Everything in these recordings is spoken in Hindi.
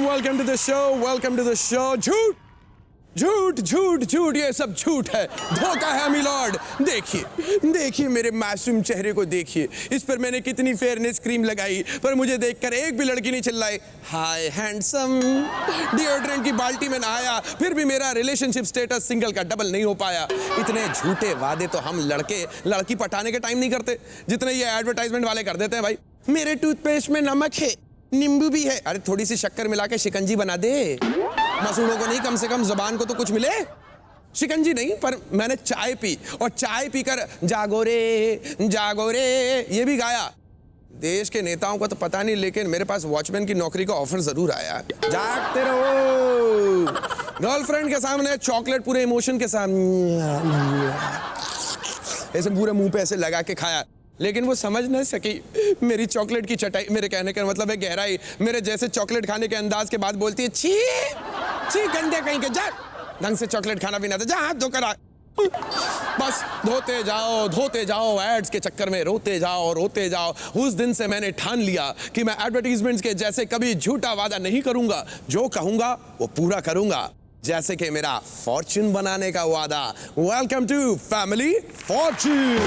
Welcome to the show. झूठ झूठ झूठ झूठ, ये सब झूठ है, धोखा है मिलॉर्ड। देखिए मेरे मासूम चेहरे को देखिए, इस पर मैंने कितनी फेयरनेस क्रीम लगाई, पर मुझे देखकर एक भी लड़की नहीं चिल्लाई हाय हैंडसम। डिओड्रेंट की बाल्टी में नहाया, फिर भी मेरा रिलेशनशिप स्टेटस सिंगल का डबल नहीं हो पाया। इतने झूठे वादे तो हम लड़की पटाने के टाइम नहीं करते जितने ये एडवर्टाइजमेंट वाले कर देते हैं। भाई मेरे टूथपेस्ट में नमक है, नींबू भी है, अरे थोड़ी सी शक्कर मिला के शिकंजी बना दे। मसूड़ों को नहीं, कम से कम जुबान को तो कुछ मिले। शिकंजी नहीं, पर मैंने चाय पी, और चाय पीकर जागो रे ये भी गाया। देश के नेताओं को तो पता नहीं, लेकिन मेरे पास वॉचमैन की नौकरी का ऑफर जरूर आया। जागते रहो। गर्लफ्रेंड के सामने चॉकलेट पूरे इमोशन के सामने ऐसे पूरे मुंह पे ऐसे लगा के खाया, लेकिन वो समझ नहीं सकी मेरी चॉकलेट की चटाई। मेरे कहने का मतलब है गहराई। मेरे जैसे चॉकलेट खाने के अंदाज के बाद बोलती है छी छी गंदे कहीं के, जा ढंग से चॉकलेट खाना भी ना था, जा हाथ धोकर आ। बस धोते जाओ एड्स के चक्कर में रोते जाओ। उस दिन से मैंने ठान लिया कि मैं एडवर्टाइजमेंट्स के जैसे कभी झूठा वादा नहीं करूंगा। जो कहूंगा वो पूरा करूंगा, जैसे कि मेरा फॉर्च्यून बनाने का वादा। Welcome to family fortune.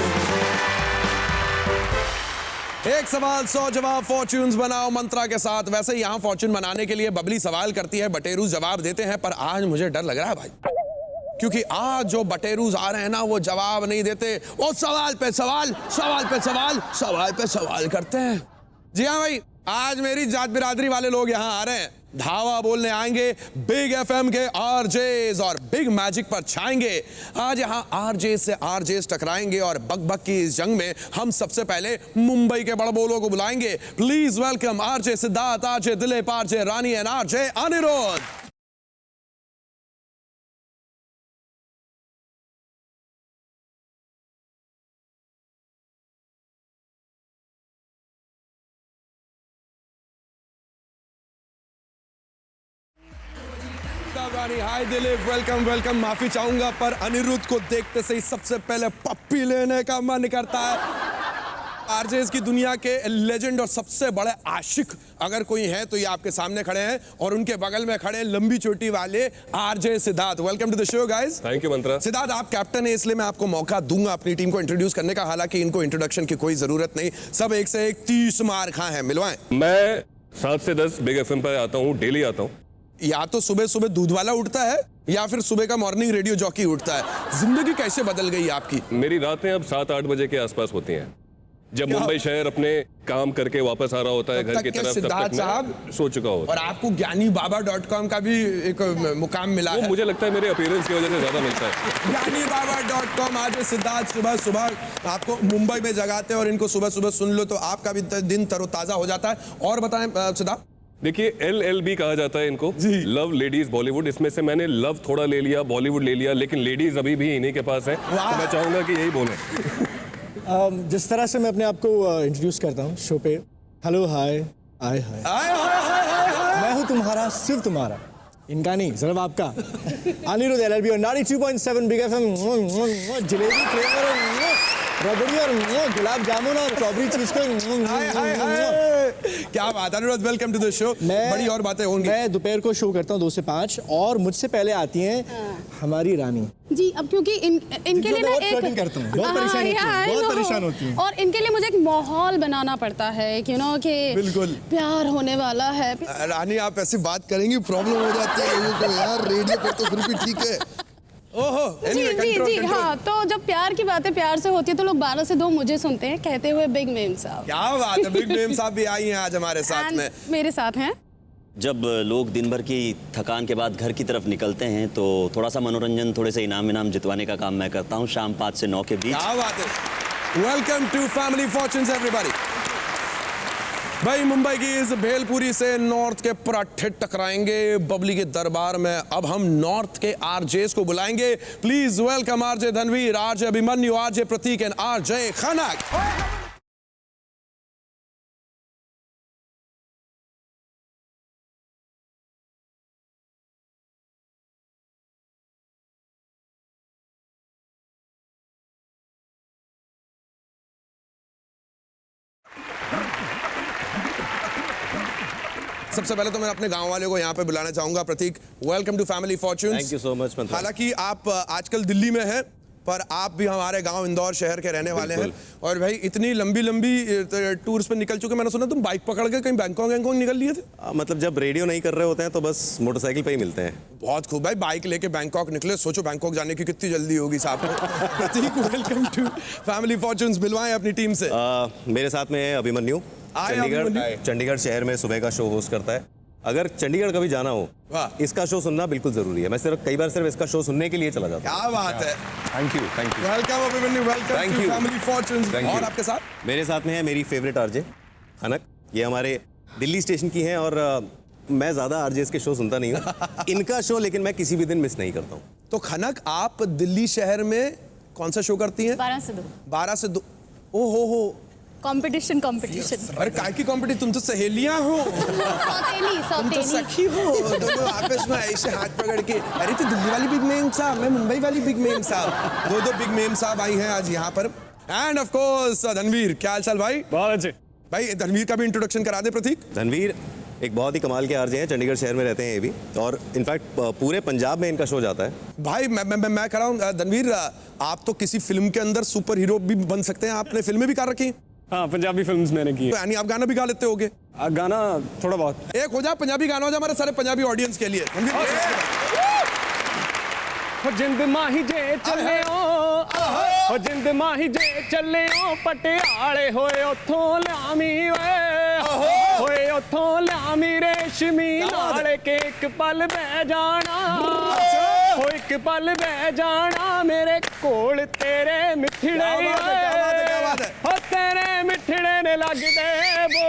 एक सवाल 100 जवाब, फॉर्च्यून्स बनाओ मंत्रा के साथ। वैसे यहाँ फॉर्च्यून बनाने के लिए बबली सवाल करती है, बटेरू जवाब देते हैं, पर आज मुझे डर लग रहा है भाई, क्योंकि आज जो बटेरूज आ रहे हैं ना वो जवाब नहीं देते, वो सवाल पे सवाल करते हैं। जी हाँ भाई, आज मेरी जात बिरादरी वाले लोग यहाँ आ रहे हैं, धावा बोलने आएंगे, बिग एफएम के आरजेस और बिग मैजिक पर छाएंगे। आज यहाँ आरजेस से आरजेस टकराएंगे और बक की इस जंग में हम सबसे पहले मुंबई के बड़बोलों को बुलाएंगे। Please welcome RJ Siddharth, RJ Dilip, RJ Rani and RJ Anirudh. Rani, hi Dilip, welcome. माफी चाहूंगा पर अनिरुद्ध को देखते से ही सबसे पहले पप्पी लेने का मन करता है। आरजेस की दुनिया के लेजेंड और सबसे बड़े आशिक अगर कोई है तो ये आपके सामने खड़े हैं, और उनके बगल में खड़े लंबी चोटी वाले RJ Siddharth. Welcome to the show guys. Thank you Mantra. Siddharth, आप कैप्टन है इसलिए मैं आपको मौका दूंगा अपनी टीम को इंट्रोड्यूस करने का, हालांकि इनको इंट्रोडक्शन की कोई जरूरत नहीं, सब एक से एक 30 मार खा है। मिलवाएं। मैं 7 से 10 बिग एफएम पर आता हूँ, डेली आता हूँ। या तो सुबह दूध वाला उठता है या फिर सुबह का मॉर्निंग रेडियो जॉकी उठता है। जिंदगी कैसे बदल गई आपकी? मेरी रातें अब 7-8 बजे के आसपास होती हैं, जब मुंबई शहर अपने काम करके वापस आ रहा होता है घर की तरफ। सिद्धार्थ साहब सो चुका होता और आपको ज्ञानीबाबा.com का भी एक मुकाम मिला है। मुझे लगता है मेरे अपीयरेंस की वजह से ज्यादा मिलता है। ज्ञानीबाबा.com। आज सिद्धार्थ सुबह आपको मुंबई में जगाते हैं और इनको सुबह सुन लो तो आपका भी दिन तरोताजा हो जाता है। और बताएं सिद्धार्थ। देखिए LLB कहा जाता है इनको, लव लेडीज बॉलीवुड। इसमें से मैंने लव थोड़ा ले लिया, बॉलीवुड ले लिया, लेकिन लेडीज अभी भी इन्हीं के पास है, तो मैं चाहूंगा कि यही बोले। जिस तरह से मैं अपने आप को इंट्रोड्यूस करता हूँ शो पे, हेलो हाय हाय हाय, मैं हूँ तुम्हारा, सिर्फ तुम्हारा, इनका नहीं सिर्फ आपका अनिरुद्ध LLB और 92.7 बिग एफएम। जलेबी फ्लेवर, रबड़ी और गुलाब जामुन और स्ट्रॉबेरी चीज को। क्या बात है Anirudh, welcome to the show. बड़ी और बातें होंगी। मैं दोपहर को शो करता हूँ 2 से 5, और मुझसे पहले आती हैं हमारी रानी जी। अब क्योंकि इनके लिए ना एक करता हूँ, बहुत परेशान होती हैं, और इनके लिए मुझे एक माहौल बनाना पड़ता है कि बिल्कुल प्यार होने वाला है। रानी, आप ऐसी बात करेंगी प्रॉब्लम हो जाती है लोगों को यार, रेडियो पे तो फिर भी ठीक है। ओहो, जी। हाँ, तो जब प्यार की बातें प्यार से होती है तो लोग 12 से 2 मुझे सुनते हैं, कहते हुए बिग मेम साहब। क्या बात है, बिग मेम साहब भी आई हैं आज हमारे साथ में। मेरे साथ हैं। जब लोग दिन भर की थकान के बाद घर की तरफ निकलते हैं तो थोड़ा सा मनोरंजन, थोड़े से इनाम जितवाने का काम मैं करता हूँ शाम 5 से 9 के बीच। क्या बात है। Welcome to family fortunes everybody. भाई मुंबई की इस भेलपुरी से नॉर्थ के पराठे टकराएंगे बबली के दरबार में। अब हम नॉर्थ के आरजेस को बुलाएंगे। Please welcome RJ Dhanveer, RJ Abhimanyu, RJ Prateek and RJ Khanak. सबसे पहले तो मैं अपने गांव वाले को यहाँ पे बुलाना चाहूंगा। Prateek, welcome to family Fortunes. Thank you so much Mantra. हालांकि आप आजकल दिल्ली में हैं, पर आप भी हमारे गांव इंदौर शहर के रहने वाले हैं। और भाई इतनी लंबी लंबी टूर्स पे निकल चुके, मैंने सुना तुम बाइक पकड़ के कहीं बैंकॉक निकल लिए थे। मतलब जब रेडियो नहीं कर रहे होते हैं तो बस मोटरसाइकिल पे ही मिलते हैं। बहुत खूब भाई, बाइक लेके बैंकॉक निकले। सोचो बैंकॉक जाने की कितनी जल्दी होगी साहब को। प्रतीक, वेलकम टू फैमिली फॉर्च्यून्स। मिलवाएं अपनी टीम से। मेरे साथ में है अभिमन्यु, चंडीगढ़ शहर में सुबह का शो होस्ट करता है। अगर चंडीगढ़ कभी जाना हो, इसका शो सुनना बिल्कुल जरूरी है। मैं कई बार सिर्फ इसका शो सुनने के लिए चला जाता हूँ। क्या बात है। Thank you. Welcome Abhimanyu, welcome to family fortunes. और आपके साथ मेरे साथ में है मेरी फेवरेट आरजे खनक। ये हमारे दिल्ली स्टेशन की हैं और मैं ज्यादा आरजेस के शो सुनता नहीं हूँ। इनका शो लेकिन मैं किसी भी दिन मिस नहीं करता हूँ। तो खनक, आप दिल्ली शहर में कौन सा शो करती हैं? 12 से 2। 12 से 2। ओ हो कंपटीशन। अरे काय की कॉम्पिटिशन? तुम तो सहेलियां हो, तुम तो सखी हो दोनों आपस में ऐसे हाथ पकड़ के। अरे तो दिल्ली वाली बिग मेम साहब, मैं मुंबई वाली बिग मेम साहब, दो बिग मेम साहब आई हैं आज यहाँ पर। एंड ऑफ कोर्स धनवीर, क्या हाल चाल भाई? बहुत अच्छे भाई धनवीर का भी इंट्रोडक्शन करा दे प्रतीक। धनवीर एक बहुत ही कमाल के आरजे हैं, चंडीगढ़ शहर में रहते हैं ये भी, और इनफैक्ट पूरे पंजाब में इनका शो जाता है। भाई मैं कह रहा हूँ धनवीर, आप तो किसी फिल्म के अंदर सुपर हीरो भी बन सकते हैं। आपने फिल्में भी कर रखी? हाँ, पंजाबी फिल्म्स मैंने की। तो यानी आप गाना भी गा लेते होगे? गाना थोड़ा बहुत। एक हो जा पंजाबी गाना हो जा हमारे सारे पंजाबी ऑडियंस के लिए। जिंद माही जे चले ओ जिंद माही जे चले ओ पटियाले होए उथों लामी होए उथों लामी रेशमी नाल के एक पल बह जाना हो एक पल बह जाना मेरे कोल तेरे मिठड़े हो तेरे मिठड़े ने लग दे वो।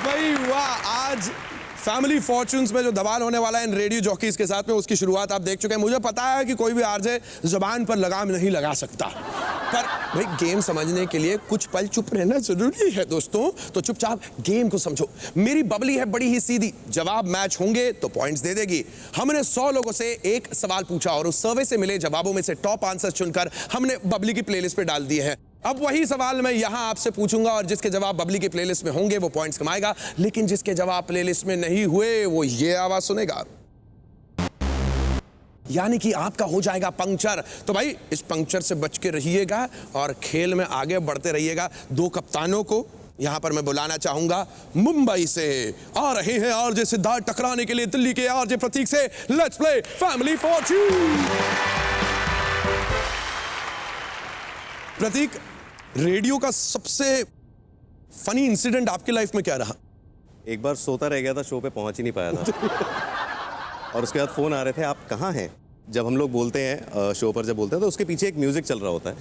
भाई वाह। आज फैमिली फॉर्च्यून्स में जो धमाल होने वाला है इन रेडियो जॉकीज के साथ में, उसकी शुरुआत आप देख चुके हैं। मुझे पता है कि कोई भी आरजे जुबान पर लगाम नहीं लगा सकता, पर भाई गेम समझने के लिए कुछ पल चुप रहना जरूरी है दोस्तों। तो चुपचाप गेम को समझो। मेरी बबली है बड़ी ही सीधी, जवाब मैच होंगे तो पॉइंट्स दे देगी। हमने 100 लोगों से एक सवाल पूछा और उस सर्वे से मिले जवाबों में से टॉप आंसर चुनकर हमने बबली की प्लेलिस्ट पे डाल दिए हैं। अब वही सवाल मैं यहां आपसे पूछूंगा और जिसके जवाब बबली की प्लेलिस्ट में होंगे वो पॉइंट्स कमाएगा, लेकिन जिसके जवाब प्लेलिस्ट में नहीं हुए वो ये आवाज सुनेगा, यानी कि आपका हो जाएगा पंक्चर। तो भाई इस पंक्चर से बच के रहिएगा और खेल में आगे बढ़ते रहिएगा। 2 कप्तानों को यहां पर मैं बुलाना चाहूंगा। मुंबई से आ रहे हैं आरजे सिद्धार्थ टकराने के लिए दिल्ली के आरजे प्रतीक से। Let's play family fortune. Prateek, radio का सबसे फनी इंसिडेंट आपकी लाइफ में क्या रहा? एक बार सोता रह गया था, शो पे पहुंच ही नहीं पाया था। और उसके बाद फोन आ रहे थे, आप कहाँ हैं? जब हम लोग बोलते हैं शो पर, जब बोलते हैं तो उसके पीछे एक म्यूजिक चल रहा होता है।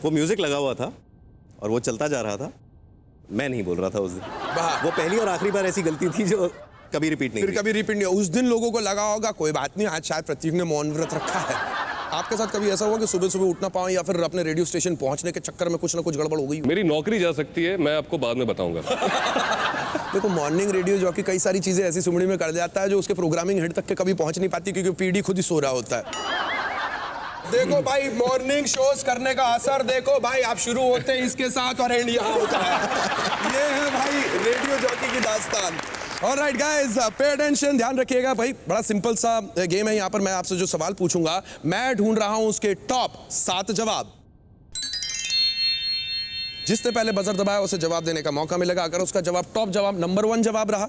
वो म्यूजिक लगा हुआ था और वो चलता जा रहा था। मैं नहीं बोल रहा था उस दिन। वो पहली और आखिरी बार ऐसी गलती थी जो कभी रिपीट नहीं, फिर कभी रिपीट नहीं। उस दिन लोगों को लगा होगा कोई बात नहीं, आज शायद प्रतीक ने मौन व्रत रखा है। आपके साथ कभी ऐसा हुआ कि सुबह सुबह उठना पाओ या फिर अपने रेडियो स्टेशन पहुंचने के चक्कर में कुछ ना कुछ गड़बड़ हो गई? मेरी नौकरी जा सकती है, मैं आपको बाद में बताऊंगा। देखो, मॉर्निंग रेडियो जॉकी कई सारी चीजें ऐसी सुमड़ी में कर जाता है जो उसके प्रोग्रामिंग हेड तक के कभी पहुंच नहीं पाती, क्योंकि पीडी खुद ही सो रहा होता है। देखो भाई, मॉर्निंग शोज करने का असर देखो भाई। आप शुरू होते हैं इसके साथ और एंड यहाँ होता है। ये है भाई रेडियो जॉकी की दास्तान। ऑलराइट गाइस, पे अटेंशन, ध्यान रखिएगा भाई। बड़ा सिंपल सा गेम है। यहाँ पर मैं आपसे जो सवाल पूछूंगा, मैं ढूंढ रहा हूं उसके टॉप 7 जवाब। जिसने पहले बजर दबाया उसे जवाब देने का मौका मिलेगा। अगर उसका जवाब टॉप जवाब नंबर 1 जवाब रहा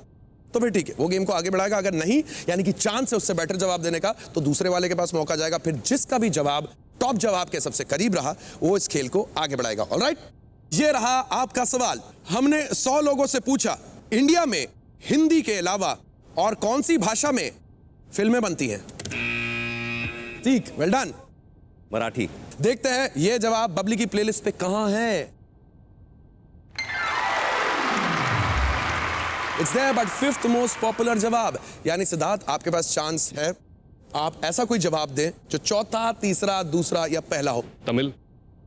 तो फिर ठीक है, वो गेम को आगे बढ़ाएगा। अगर नहीं, यानी कि चांस है उससे बेटर जवाब देने का, तो दूसरे वाले के पास मौका जाएगा। फिर जिसका भी जवाब टॉप जवाब के सबसे करीब रहा वो इस खेल को आगे बढ़ाएगा। ऑलराइट, ये रहा आपका सवाल। हमने 100 लोगों से पूछा, इंडिया में हिंदी के अलावा और कौन सी भाषा में फिल्में बनती हैं? ठीक, वेल डन। मराठी। देखते हैं ये जवाब बबली की प्लेलिस्ट पे कहां है। It's there, but 5th most popular जवाब, यानी सिद्धार्थ आपके पास चांस है। आप ऐसा कोई जवाब दें जो चौथा, तीसरा, दूसरा या पहला हो। तमिल।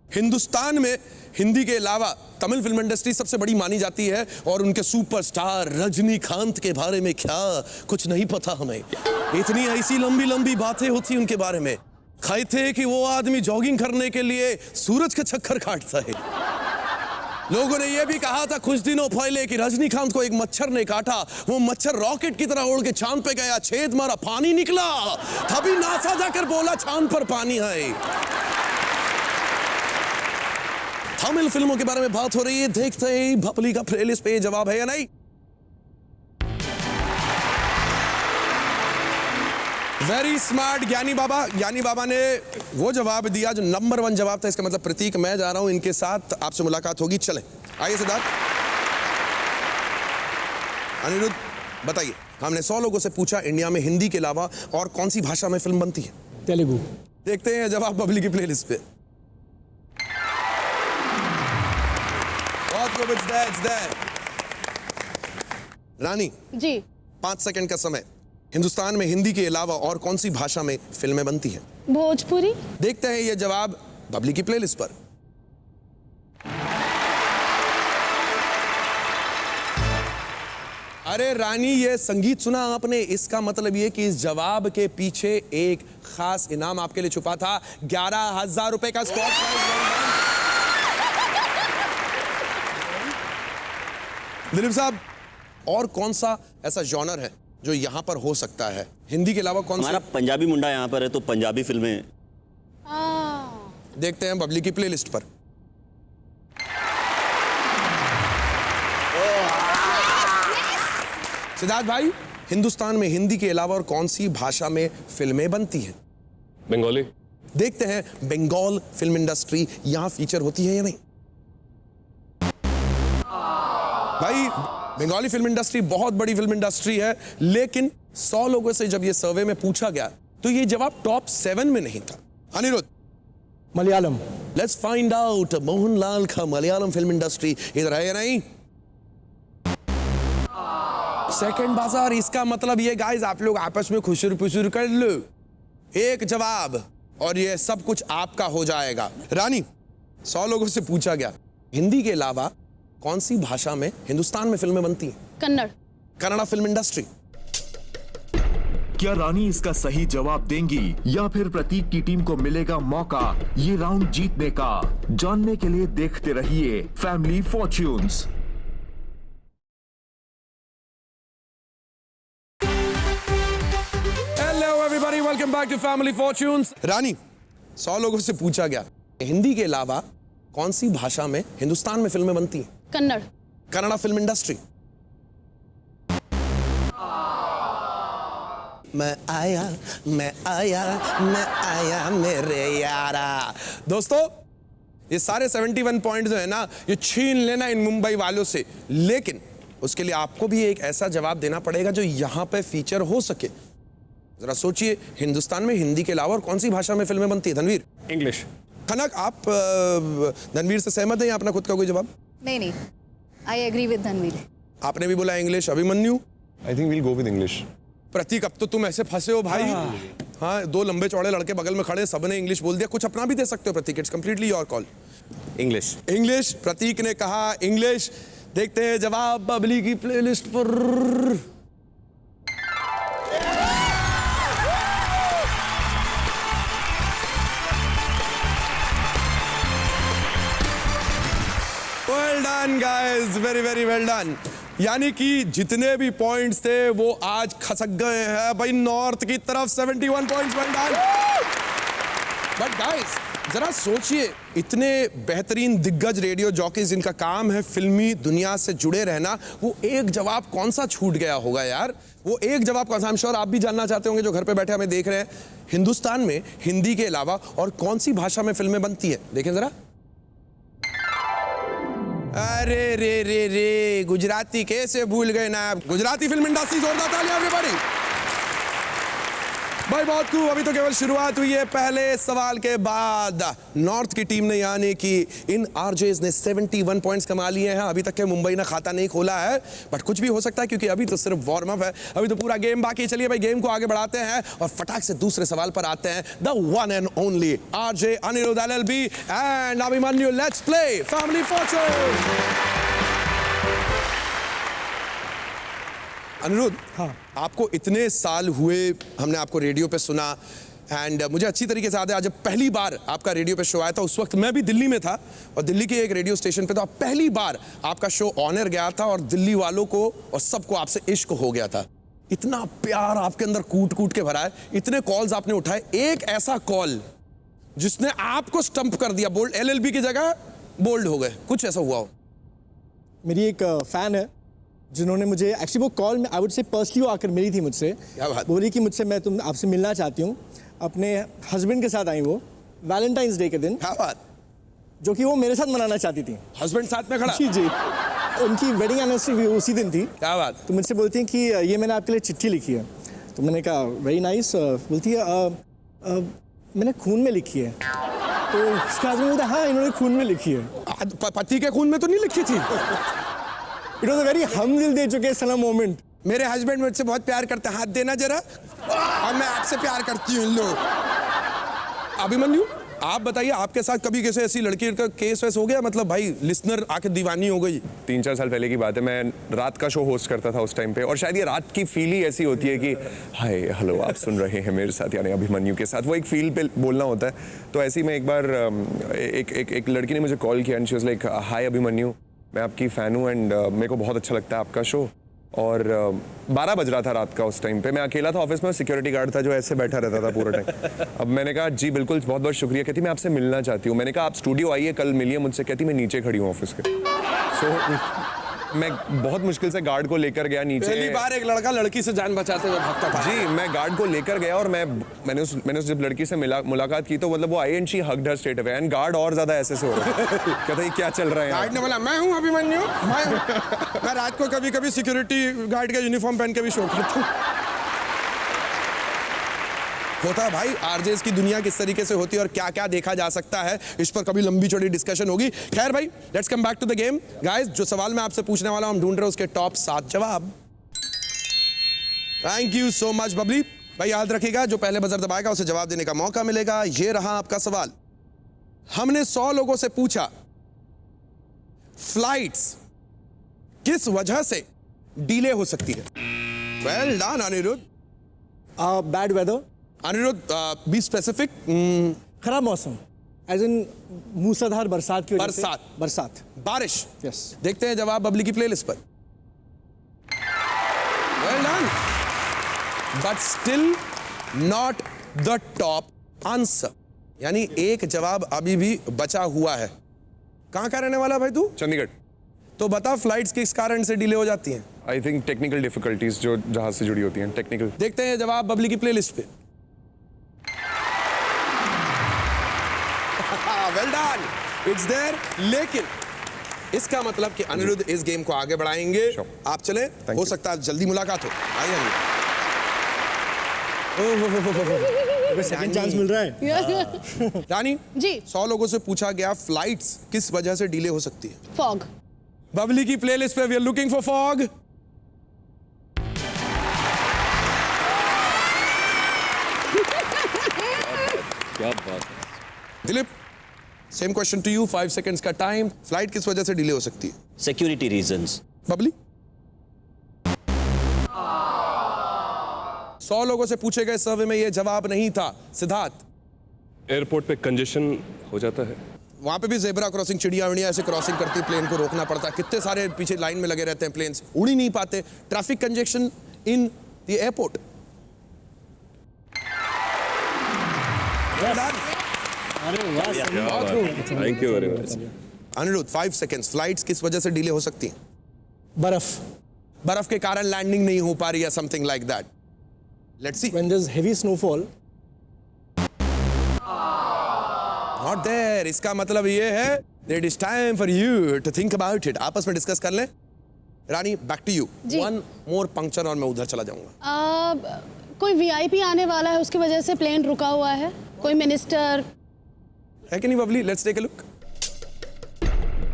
हिंदुस्तान में हिंदी के अलावा तमिल फिल्म इंडस्ट्री सबसे बड़ी मानी जाती है और उनके सुपरस्टार रजनीकांत के बारे में क्या कुछ नहीं पता हमें? इतनी ऐसी लंबी लंबी बातें होती उनके बारे में। कहते कि वो आदमी जॉगिंग करने के लिए सूरज का चक्कर काटता है। लोगों ने यह भी कहा था कुछ दिनों पहले कि रजनीकांत को एक मच्छर ने काटा, वो मच्छर रॉकेट की तरह उड़ के चांद पे गया, छेद मारा, पानी निकला, तभी नासा जाकर बोला चांद पर पानी है। तमिल फिल्मों के बारे में बात हो रही है, देखते हैं भपली का प्लेलिस्ट पे जवाब है या नहीं। वेरी स्मार्ट ज्ञानी बाबा ने वो जवाब दिया जो नंबर 1 जवाब था। इसका मतलब प्रतीक मैं जा रहा हूं, इनके साथ आपसे मुलाकात होगी। चलें, आइए सिद्धार्थ। अनिरुद्ध बताइए, हमने 100 लोगों से पूछा इंडिया में हिंदी के अलावा और कौन सी भाषा में फिल्म बनती है? तेलुगु। देखते हैं जवाब बबली की प्लेलिस्ट पे। बहुत खूब, it's there। Rani ji 5 second का समय। हिंदुस्तान में हिंदी के अलावा और कौन सी भाषा में फिल्में बनती हैं? भोजपुरी। देखते हैं ये जवाब बबली की प्लेलिस्ट पर। अरे रानी, ये संगीत सुना आपने? इसका मतलब ये कि इस जवाब के पीछे एक खास इनाम आपके लिए छुपा था। 11,000 रुपए का स्पॉट प्राइज। दिलीप साहब, और कौन सा ऐसा जॉनर है जो यहाँ पर हो सकता है हिंदी के अलावा? कौन हमारा पंजाबी मुंडा यहाँ पर है, तो पंजाबी फिल्में देखते हैं बबली की प्लेलिस्ट पर। सिद्धार्थ भाई, हिंदुस्तान में हिंदी के अलावा और कौन सी भाषा में फिल्में बनती हैं? बंगाली। देखते हैं बंगाल फिल्म इंडस्ट्री यहाँ फीचर होती है या नहीं। भाई, बंगाली फिल्म इंडस्ट्री बहुत बड़ी फिल्म इंडस्ट्री है, लेकिन 100 लोगों से जब ये सर्वे में पूछा गया तो ये जवाब टॉप 7 में नहीं था। Anirudh, Malayalam. Let's find out. Mohanlal का मलयालम फिल्म इंडस्ट्री इधर है या नहीं? सेकंड बाजार। इसका मतलब ये गाइस, आप लोग आपस में खुशर पुशर कर लो, एक जवाब और ये सब कुछ आपका हो जाएगा। रानी, 100 लोगों से पूछा गया हिंदी के अलावा कौन सी भाषा में हिंदुस्तान में फिल्में बनती हैं? कन्नड़। Kannada film industry. क्या रानी इसका सही जवाब देंगी या फिर प्रतीक की टीम को मिलेगा मौका ये राउंड जीतने का? जानने के लिए देखते रहिए family fortunes. Hello everybody, welcome back to family fortunes. Rani, 100 लोगों से पूछा गया हिंदी के अलावा कौन सी भाषा में हिंदुस्तान में फिल्में बनती हैं? कन्नड़। Kannada film industry. मैं आया मेरे यारा। दोस्तों, ये सारे 71 पॉइंट जो है ना, ये छीन लेना इन मुंबई वालों से, लेकिन उसके लिए आपको भी एक ऐसा जवाब देना पड़ेगा जो यहां पे फीचर हो सके। जरा सोचिए, हिंदुस्तान में हिंदी के अलावा और कौन सी भाषा में फिल्में बनती है? धनवीर। इंग्लिश। खनक, आप धनवीर से सहमत हैं या अपना खुद का कोई जवाब? नहीं, आई एग्री विद धनवीर। आपने भी बोला English. Abhimanyu? I think we'll go with English. Prateek, अब तो तुम ऐसे फंसे हो भाई। हाँ, 2 लंबे चौड़े लड़के बगल में खड़े, सबने इंग्लिश बोल दिया। कुछ अपना भी दे सकते हो Prateek, it's completely your call. English. English, Prateek ने कहा इंग्लिश। देखते हैं जवाब बबली की प्लेलिस्ट पर। Well done guys, very very well done. यानी कि जितने भी पॉइंट्स थे वो आज खसक गए हैं भाई नॉर्थ की तरफ। 71 points, well done. But guys, जरा सोचिए, इतने बेहतरीन दिग्गज रेडियो जॉकीज जिनका काम है फिल्मी दुनिया से जुड़े रहना, वो एक जवाब कौन सा छूट गया होगा यार? वो एक जवाब कौन सा? आई एम श्योर आप भी जानना चाहते होंगे जो घर पे बैठे हमें देख रहे हैं। हिंदुस्तान में हिंदी के अलावा और कौन सी भाषा में फिल्में बनती है? देखें जरा। अरे रे रे रे, गुजराती कैसे भूल गए ना आप? गुजराती फिल्म इंडस्ट्री, जोरदार तालियां एवरीबॉडी। भाई बहुत खूब, अभी तो केवल शुरुआत हुई है। पहले सवाल के बाद नॉर्थ की टीम ने, यानी कि इन आरजेस ने 71 पॉइंट्स कमा लिए हैं। अभी तक के मुंबई ने खाता नहीं खोला है, बट कुछ भी हो सकता है क्योंकि अभी तो सिर्फ वार्म अप है, अभी तो पूरा गेम बाकी है। चलिए भाई, गेम को आगे बढ़ाते हैं और फटाक से दूसरे सवाल पर आते हैं। The one and only RJ Anirudh LLB and Abhimanyu, let's play family fortune. Anirudh, हाँ। आपको इतने साल हुए, हमने आपको रेडियो पे सुना, एंड मुझे अच्छी तरीके से याद है, आज जब पहली बार आपका रेडियो पे शो आया था, उस वक्त मैं भी दिल्ली में था और दिल्ली के एक रेडियो स्टेशन पे, तो आप पहली बार आपका शो ऑन एयर गया था और दिल्ली वालों को और सबको आपसे इश्क हो गया था। इतना प्यार आपके अंदर कूट कूट के भरा है, इतने कॉल्स आपने उठाए, एक ऐसा कॉल जिसने आपको स्टंप कर दिया, बोल्ड LLB की जगह बोल्ड हो गए, कुछ ऐसा हुआ हो? मेरी एक फैन है जिन्होंने मुझे एक्चुअली वो कॉल में आई वुड से पर्सनली वो आकर मिली थी मुझसे, क्या बात? बोली कि मुझसे मैं तुम आपसे मिलना चाहती हूँ। अपने हस्बैंड के साथ आई वो वैलेंटाइंस डे के दिन, क्या बात? जो कि वो मेरे साथ मनाना चाहती थी। हस्बैंड साथ में खड़ा? जी जी, उनकी वेडिंग एनिवर्सरी भी उसी दिन थी। क्या बात? तो मुझसे बोलती हैं कि ये मैंने आपके लिए चिट्ठी लिखी है। तो मैंने कहा वेरी नाइस। बोलती है मैंने खून में लिखी है। तो उसका हस्बैंड बोलता है हाँ इन्होंने खून में लिखी है। पति के खून में तो नहीं लिखी थी? इट वॉज अ वेरी हम दिल दे चुके सनम मोमेंट। मेरे हस्बैंड मुझसे बहुत प्यार करते हैं, हाथ देना जरा, और मैं आपसे प्यार करती हूँ। इन लोग अभिमन्यु, आप बताइए, आपके साथ कभी किसी ऐसी लड़की का केस वैस हो गया? मतलब भाई लिसनर आके दीवानी हो गई। 3-4 साल पहले की बात है, मैं रात का शो होस्ट करता था उस टाइम पे, और शायद ये रात की फील ही ऐसी होती है कि हाय हेलो आप सुन रहे हैं मेरे साथ, यानी अभिमन्यु के साथ, वो एक फील पे बोलना होता है। तो ऐसे ही मैं एक बार एक लड़की ने मुझे कॉल किया एंड शी वाज लाइक हाय अभिमन्यु, मैं आपकी फ़ैन हूँ एंड मेरे को बहुत अच्छा लगता है आपका शो। और 12 बज रहा था रात का उस टाइम पे, मैं अकेला था ऑफिस में, सिक्योरिटी गार्ड था जो ऐसे बैठा रहता था पूरा टाइम। अब मैंने कहा जी बिल्कुल, बहुत बहुत शुक्रिया। कहती मैं आपसे मिलना चाहती हूँ। मैंने कहा आप स्टूडियो आइए, कल मिलिए मुझसे। कहती मैं नीचे खड़ी हूँ ऑफिस के। मैं बहुत मुश्किल से गार्ड को लेकर गया नीचे। पहली बार एक लड़का लड़की से जान बचाते हुए भागता था। जी, मैं गार्ड को लेकर गया और मैंने उस जब लड़की से मुलाकात की तो मतलब वो I and she hugged her straight away and guard और ज्यादा ऐसे से हो रहा है। कहता है क्या चल रहा है? गार्ड ने बोला मैं हूँ अभिमन्यु, मैं रात को कभी कभी सिक्योरिटी गार्ड का यूनिफॉर्म पहन के भी शो करता हूँ। होता है भाई, आरजेस की दुनिया किस तरीके से होती है और क्या क्या देखा जा सकता है, इस पर कभी लंबी चौड़ी डिस्कशन होगी। खैर भाई, let's come back to the game. Guys, जो सवाल मैं आपसे पूछने वाला हूं, हम ढूंढ रहे हैं उसके टॉप 7 जवाब। Thank you so much Babli भाई। याद रखिएगा, जो पहले बजर दबाएगा उसे जवाब देने का मौका मिलेगा। ये रहा आपका सवाल। हमने 100 लोगों से पूछा फ्लाइट्स किस वजह से डिले हो सकती है। Well done Anirudh. Bad weather. Anirudh, be specific. खराब मौसम, एज इन मूसलाधार बरसात की वजह से। बरसात, बारिश। यस। देखते हैं जवाब बबली की प्लेलिस्ट पर। Well done, but still not the top answer, यानी एक जवाब अभी भी बचा हुआ है। कहां का रहने वाला भाई तू? चंडीगढ़। तो बता फ्लाइट्स किस कारण से डिले हो जाती हैं? आई थिंक टेक्निकल डिफिकल्टीज जो जहाज से जुड़ी होती हैं, टेक्निकल। देखते हैं जवाब बबली की प्लेलिस्ट पे। Well done, it's there. लेकिन इसका मतलब कि अनिरुद्ध इस गेम को आगे बढ़ाएंगे। आप चले, हो सकता है जल्दी मुलाकात हो। आइए सेकंड चांस मिल रहा है। रानी जी। 100 लोगों से पूछा गया फ्लाइट्स किस वजह से डिले हो सकती है। फॉग। बबली की प्लेलिस्ट पे we are looking for fog. क्या बात। Dilip, same question to you, 5 seconds का टाइम। फ्लाइट किस वजह से डिले हो सकती है? Security reasons. बबली? 100 लोगों से पूछे गए सर्वे में ये जवाब नहीं था। सिद्धार्थ? एयरपोर्ट पे कंजेशन हो जाता है। वहां पे भी जेब्रा क्रॉसिंग, चिड़िया विड़िया ऐसे क्रॉसिंग करती, प्लेन को रोकना पड़ता है। कितने सारे पीछे लाइन में लगे रहते हैं, प्लेन्स उड़ ही नहीं पाते। Traffic congestion in the airport. Thank you very much. Anirudh, 5 seconds. Flights किस वजह से डिले हो सकती हैं? बर्फ। बर्फ के कारण लैंडिंग नहीं हो पा रही है, something like that. Let's see. When there's heavy snowfall. Not there. इसका मतलब ये है that it is time for you to think about it. आपस में डिस्कस कर लें। Rani, back to you. जी। 1 more पंक्चर और मैं उधर चला जाऊंगा। कोई वीआईपी आने वाला है, उसकी वजह से प्लेन रुका हुआ है। कोई मिनिस्टर है कि नहीं Babli? Let's take a look.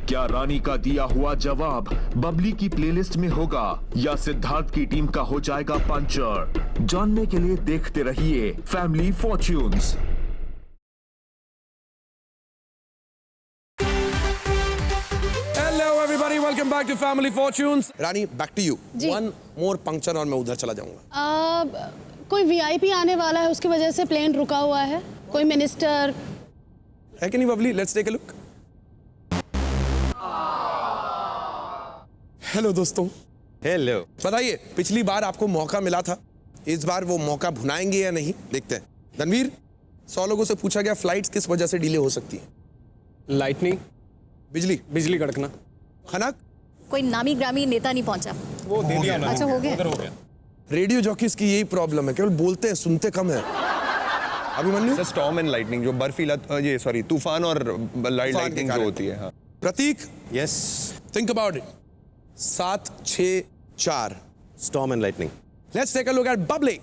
क्या रानी का दिया हुआ जवाब बबली की प्लेलिस्ट में होगा या सिद्धार्थ की टीम का हो जाएगा पंचर? जानने के लिए देखते रहिए family fortunes. Hello everybody, welcome back to family fortunes. Rani, back to you. जी। 1 more पंक्चर और मैं उधर चला जाऊंगा। कोई वीआईपी आने वाला है, उसकी वजह से प्लेन रुका हुआ है? कोई मिनिस्टर है कि नहीं Babli? Let's take a look. Hello दोस्तों, हेलो। बताइए पिछली बार आपको मौका मिला था, इस बार वो मौका भुनाएंगे या नहीं, देखते हैं। रणवीर, 100 लोगों से पूछा गया फ्लाइट्स किस वजह से डिले हो सकती है? लाइटनिंग, बिजली कड़कना। खनक, कोई नामी ग्रामी नेता नहीं पहुंचा। वो दे दिया मैंने। अच्छा, हो गया। उधर हो गया। रेडियो जॉकीज की यही प्रॉब्लम है, केवल बोलते हैं सुनते कम है। अभिमन्यु, स्टॉर्म एंड लाइटनिंग, जो बर्फीला ये सॉरी तूफान और लाइटनिंग जो होती है। हाँ। Prateek, yes. Think about it. 7, 6, 4। Storm and lightning. Let's take a look at Bubbly.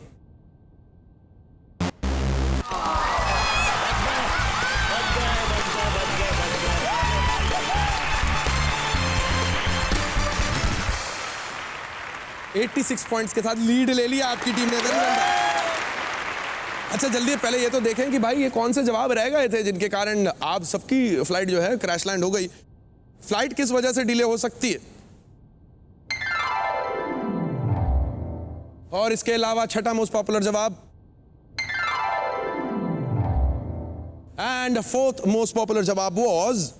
$86 points के साथ लीड ले लिया आपकी टीम ने। अच्छा जल्दी पहले ये तो देखें कि भाई ये कौन से जवाब रह गए थे जिनके कारण आप सबकी फ्लाइट जो है क्रैश लैंड हो गई। फ्लाइट किस वजह से डिले हो सकती है? और इसके अलावा छठा मोस्ट पॉपुलर जवाब एंड फोर्थ मोस्ट पॉपुलर जवाब वाज।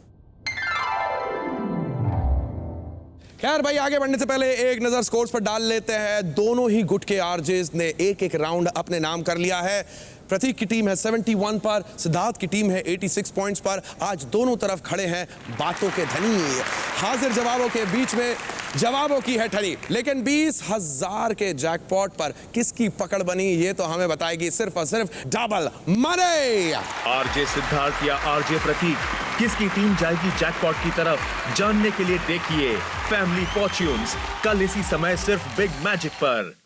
खैर भाई, आगे बढ़ने से पहले एक नजर स्कोर्स पर डाल लेते हैं। दोनों ही गुट के आरजेस ने एक एक राउंड अपने नाम कर लिया है। प्रतीक की टीम है 71 पर, सिद्धार्थ की टीम है 86 पॉइंट्स पर। आज दोनों तरफ खड़े हैं बातों के धनी। हाजिर जवाबों के बीच में जवाबों की है ठनी, लेकिन 20,000 के जैकपॉट पर किसकी पकड़ बनी ये तो हमें बताएगी सिर्फ और सिर्फ डबल मनी। आरजे सिद्धार्थ या आरजे प्रतीक, किसकी टीम जाएगी जैकपॉट की तरफ? जानने के लिए देखिए फैमिली फॉर्च्यून्स कल इसी समय सिर्फ बिग मैजिक पर।